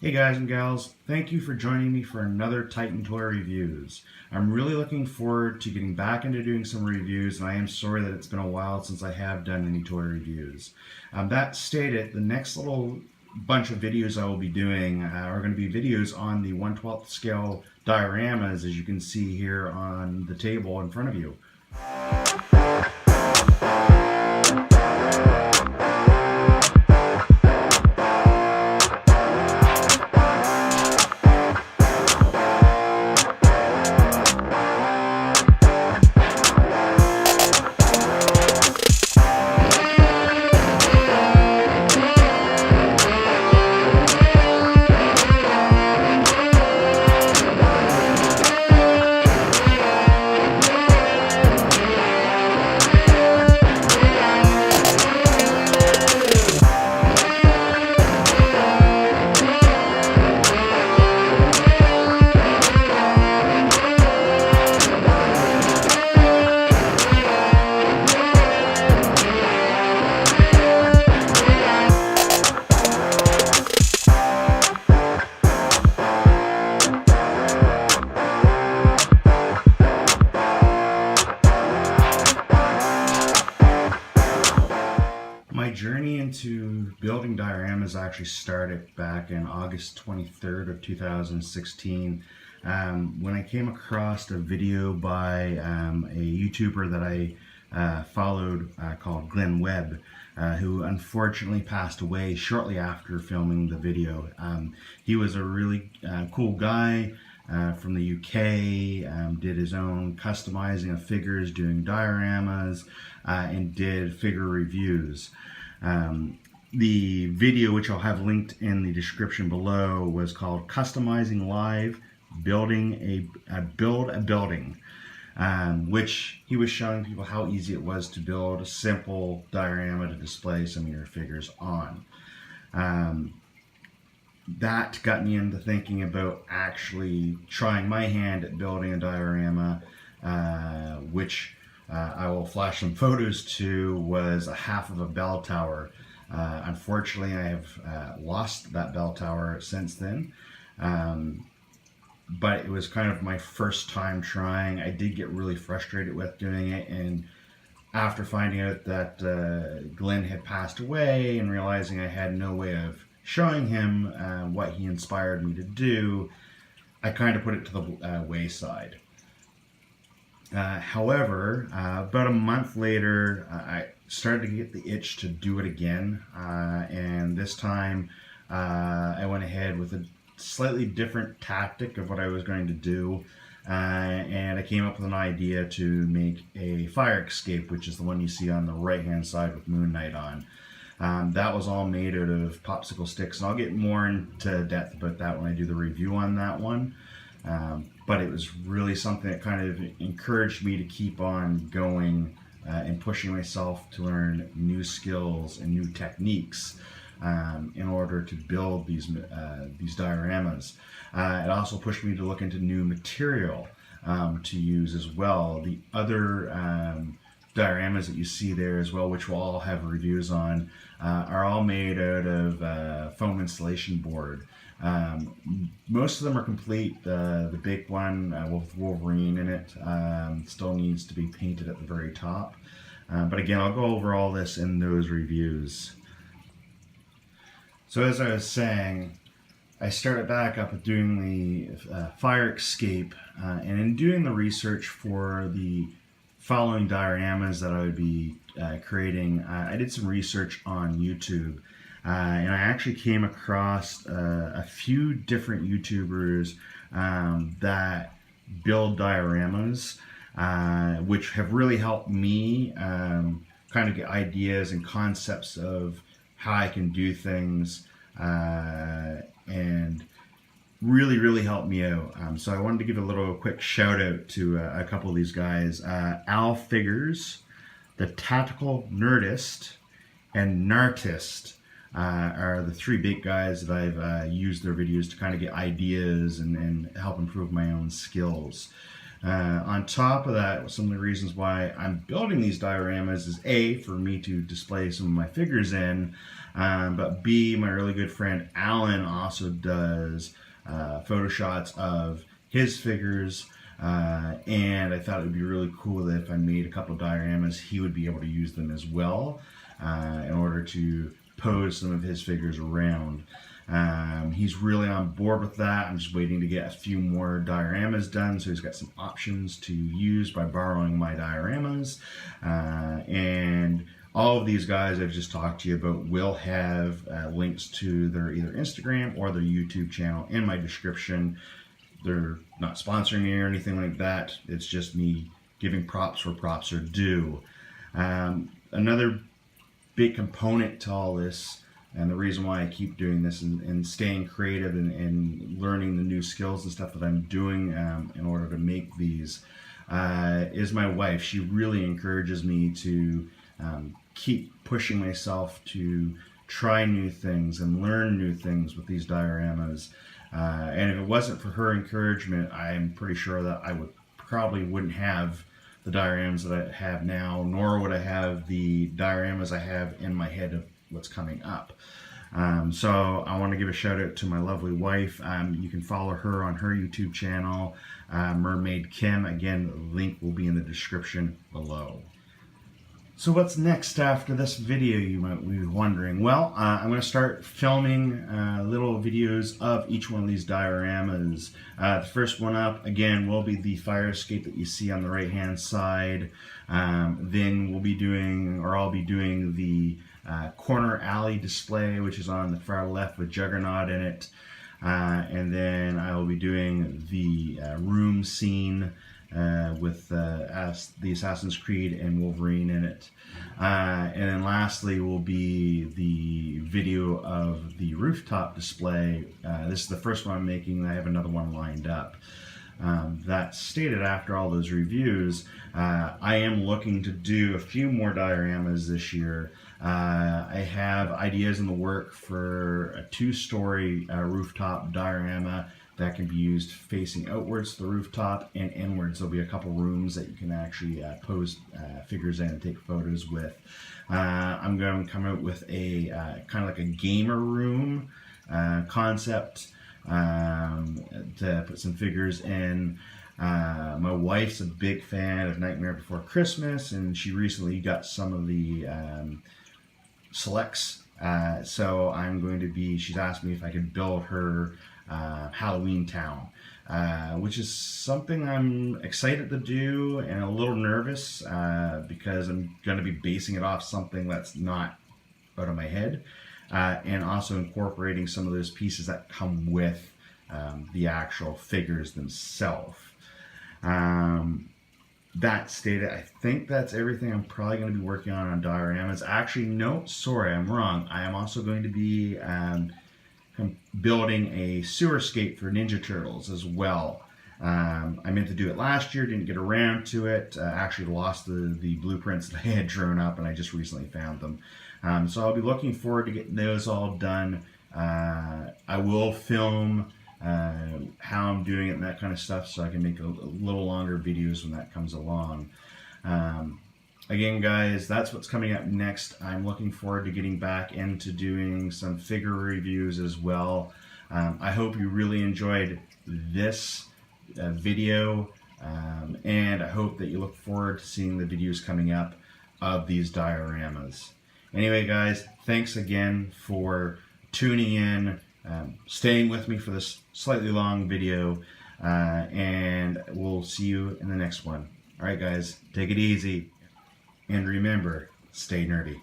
Hey guys and gals, thank you for joining me for another Titan Toy Reviews. I'm really looking forward to getting back into doing some reviews, and I am sorry that it's been a while since I have done any toy reviews. That stated, the next little bunch of videos I will be doing are going to be videos on the 1/12 scale dioramas, as you can see here on the table in front of you. My journey into building dioramas actually started back in August 23rd of 2016 when I came across a video by a YouTuber that I followed called Webb, who unfortunately passed away shortly after filming the video. He was a really cool guy from the UK, did his own customizing of figures, doing dioramas, and did figure reviews. The video, which I'll have linked in the description below, was called Customizing Live, Build a Building, which he was showing people how easy it was to build a simple diorama to display some of your figures on. That got me into thinking about actually trying my hand at building a diorama, which I will flash some photos to, was a half of a bell tower. Unfortunately, I have lost that bell tower since then, but it was kind of my first time trying. I did get really frustrated with doing it, and after finding out that Glenn had passed away and realizing I had no way of showing him what he inspired me to do, I kind of put it to the wayside. However, about a month later, I started to get the itch to do it again, and this time I went ahead with a slightly different tactic of what I was going to do, and I came up with an idea to make a fire escape, which is the one you see on the right hand side with Moon Knight on. That was all made out of popsicle sticks, and I'll get more into depth about that when I do the review on that one. But it was really something that kind of encouraged me to keep on going and pushing myself to learn new skills and new techniques in order to build these dioramas. It also pushed me to look into new material to use as well. The other dioramas that you see there as well, which we'll all have reviews on, are all made out of foam insulation board. Most of them are complete. The big one with Wolverine in it still needs to be painted at the very top. But again, I'll go over all this in those reviews. So as I was saying, I started back up with doing the fire escape, and in doing the research for the following dioramas that I would be creating, I did some research on YouTube. And I actually came across a few different YouTubers that build dioramas, which have really helped me kind of get ideas and concepts of how I can do things, and really helped me out. So I wanted to give a little quick shout out to a couple of these guys. Al Figures, TheTactical Nerdist, and Nartist are the three big guys that I've used their videos to kind of get ideas and help improve my own skills. On top of that, some of the reasons why I'm building these dioramas is A, for me to display some of my figures in, But B, my really good friend Alan also does photo shots of his figures, and I thought it would be really cool that if I made a couple of dioramas, he would be able to use them as well in order to pose some of his figures around. He's really on board with that. I'm just waiting to get a few more dioramas done, so he's got some options to use by borrowing my dioramas. And all of these guys I've just talked to you about will have links to their either Instagram or their YouTube channel in my description. They're not sponsoring me or anything like that. It's just me giving props where props are due. Another big component to all this, and the reason why I keep doing this and staying creative and learning the new skills and stuff that I'm doing in order to make these, is my wife. She really encourages me to keep pushing myself to try new things and learn new things with these dioramas. And if it wasn't for her encouragement, I'm pretty sure that I wouldn't have the dioramas that I have now, nor would I have the dioramas I have in my head of what's coming up. So I want to give a shout out to my lovely wife. You can follow her on her YouTube channel, MermaidKim. Again, the link will be in the description below. So what's next after this video, you might be wondering? Well, I'm going to start filming little videos of each one of these dioramas. The first one up, again, will be the fire escape that you see on the right hand side. Then we'll be doing, or I'll be doing the corner alley display, which is on the far left with Juggernaut in it. And then I will be doing the room scene with the Assassin's Creed and Wolverine in it. And then lastly will be the video of the rooftop display. This is the first one I'm making. I have another one lined up. That stated after all those reviews, I am looking to do a few more dioramas this year. I have ideas in the work for a 2-story rooftop diorama that can be used facing outwards to the rooftop and inwards. There'll be a couple rooms that you can actually pose figures in and take photos with. I'm going to come out with a kind of like a gamer room concept to put some figures in. My wife's a big fan of Nightmare Before Christmas, and she recently got some of the selects. So I'm going to be, she's asked me if I could build her Halloween town, which is something I'm excited to do and a little nervous because I'm going to be basing it off something that's not out of my head, and also incorporating some of those pieces that come with the actual figures themselves. That stated, I think that's everything I'm probably going to be working on dioramas. Actually, no, sorry, I'm wrong. I am also going to be building a sewer escape for Ninja Turtles as well. I meant to do it last year, didn't get around to it. Actually lost the blueprints that I had drawn up, and I just recently found them. So I'll be looking forward to getting those all done. I will film how I'm doing it and that kind of stuff, so I can make a little longer videos when that comes along. Again, guys, that's what's coming up next. I'm looking forward to getting back into doing some figure reviews as well. I hope you really enjoyed this video, and I hope that you look forward to seeing the videos coming up of these dioramas. Anyway, guys, thanks again for tuning in, staying with me for this slightly long video, and we'll see you in the next one. All right, guys, take it easy. And remember, stay nerdy.